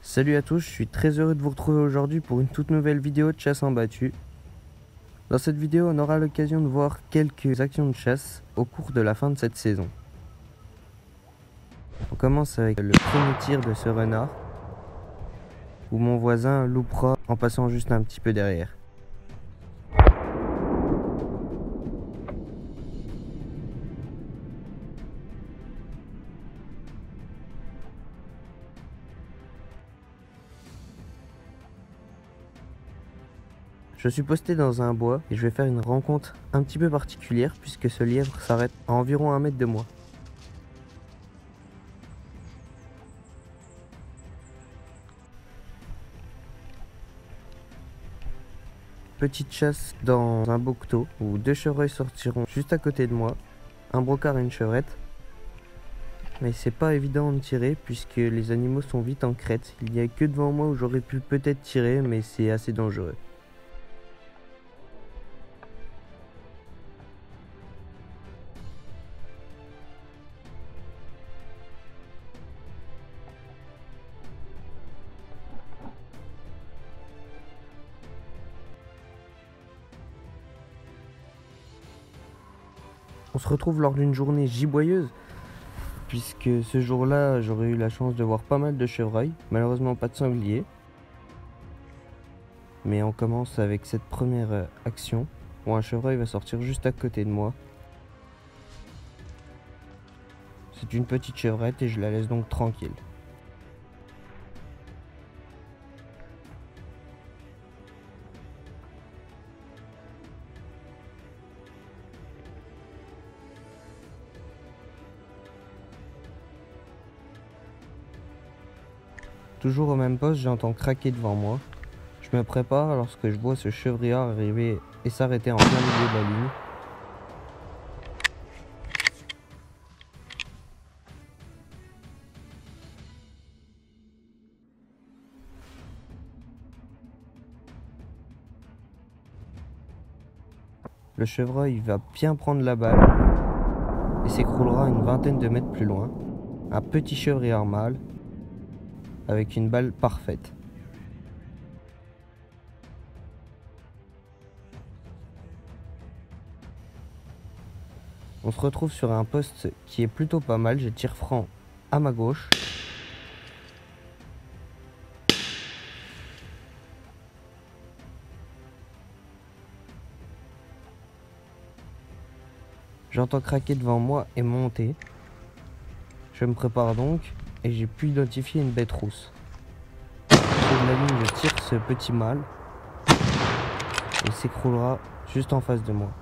Salut à tous, je suis très heureux de vous retrouver aujourd'hui pour une toute nouvelle vidéo de chasse en battue. Dans cette vidéo, on aura l'occasion de voir quelques actions de chasse au cours de la fin de cette saison. On commence avec le premier tir de ce renard, où mon voisin loupera en passant juste un petit peu derrière. Je suis posté dans un bois et je vais faire une rencontre un petit peu particulière puisque ce lièvre s'arrête à environ 1 mètre de moi. Petite chasse dans un bouquetot où 2 chevreuils sortiront juste à côté de moi, un brocard et une chevrette. Mais c'est pas évident de tirer puisque les animaux sont vite en crête. Il n'y a que devant moi où j'aurais pu peut-être tirer, mais c'est assez dangereux. On se retrouve lors d'une journée giboyeuse, puisque ce jour-là, j'aurais eu la chance de voir pas mal de chevreuils, malheureusement pas de sangliers. Mais on commence avec cette première action, où un chevreuil va sortir juste à côté de moi. C'est une petite chevrette et je la laisse donc tranquille. Toujours au même poste, j'entends craquer devant moi. Je me prépare lorsque je vois ce chevrillard arriver et s'arrêter en plein milieu de la ligne. Le chevreuil va bien prendre la balle et s'écroulera une vingtaine de mètres plus loin. Un petit chevrillard mâle avec une balle parfaite. On se retrouve sur un poste qui est plutôt pas mal. J'ai tir franc à ma gauche. J'entends craquer devant moi et monter. Je me prépare donc et j'ai pu identifier une bête rousse. Sur la ligne, je tire ce petit mâle. Il s'écroulera juste en face de moi.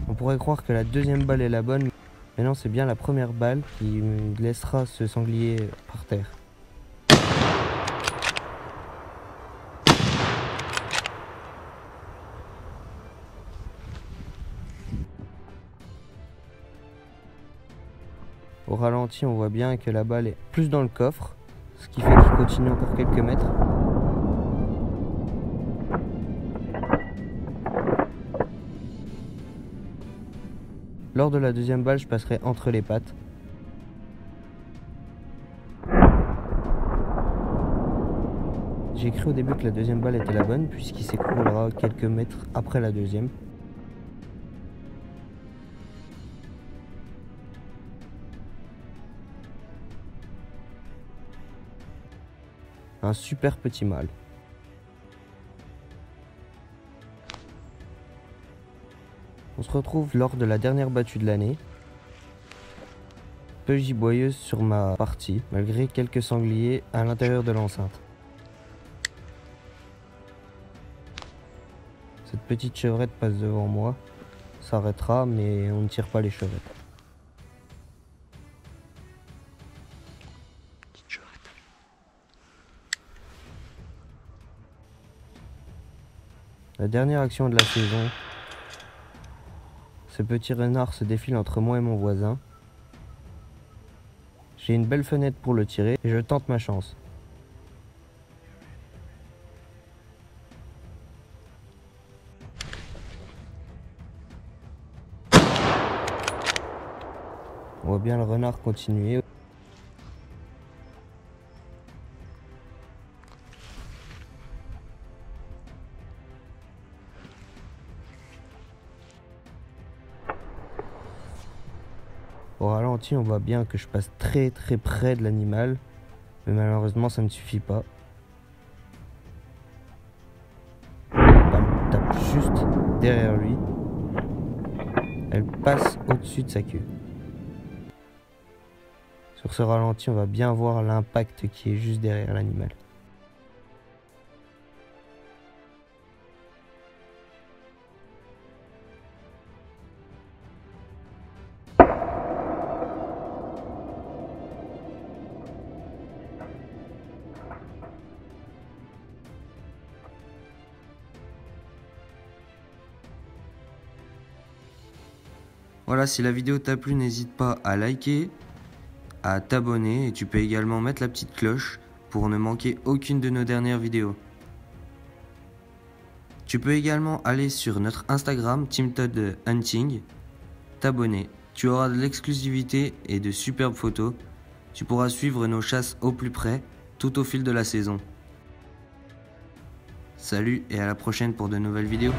On pourrait croire que la deuxième balle est la bonne, mais non, c'est bien la première balle qui me laissera ce sanglier par terre. Au ralenti, on voit bien que la balle est plus dans le coffre, ce qui fait qu'il continue encore quelques mètres. Lors de la deuxième balle, je passerai entre les pattes. J'ai cru au début que la deuxième balle était la bonne, puisqu'il s'écroulera quelques mètres après la deuxième. Un super petit mâle. On se retrouve lors de la dernière battue de l'année. Peu giboyeuse sur ma partie, malgré quelques sangliers à l'intérieur de l'enceinte. Cette petite chevrette passe devant moi, s'arrêtera, mais on ne tire pas les chevrettes. La dernière action de la saison, Ce petit renard se défile entre moi et mon voisin. J'ai une belle fenêtre pour le tirer et je tente ma chance. On voit bien le renard continuer. Au ralenti, on voit bien que je passe très près de l'animal, mais malheureusement ça ne suffit pas. La balle tape juste derrière lui. Elle passe au-dessus de sa queue. Sur ce ralenti, on va bien voir l'impact qui est juste derrière l'animal. Voilà, si la vidéo t'a plu, n'hésite pas à liker, à t'abonner et tu peux également mettre la petite cloche pour ne manquer aucune de nos dernières vidéos. Tu peux également aller sur notre Instagram Team Todd Hunting, t'abonner. Tu auras de l'exclusivité et de superbes photos. Tu pourras suivre nos chasses au plus près tout au fil de la saison. Salut et à la prochaine pour de nouvelles vidéos.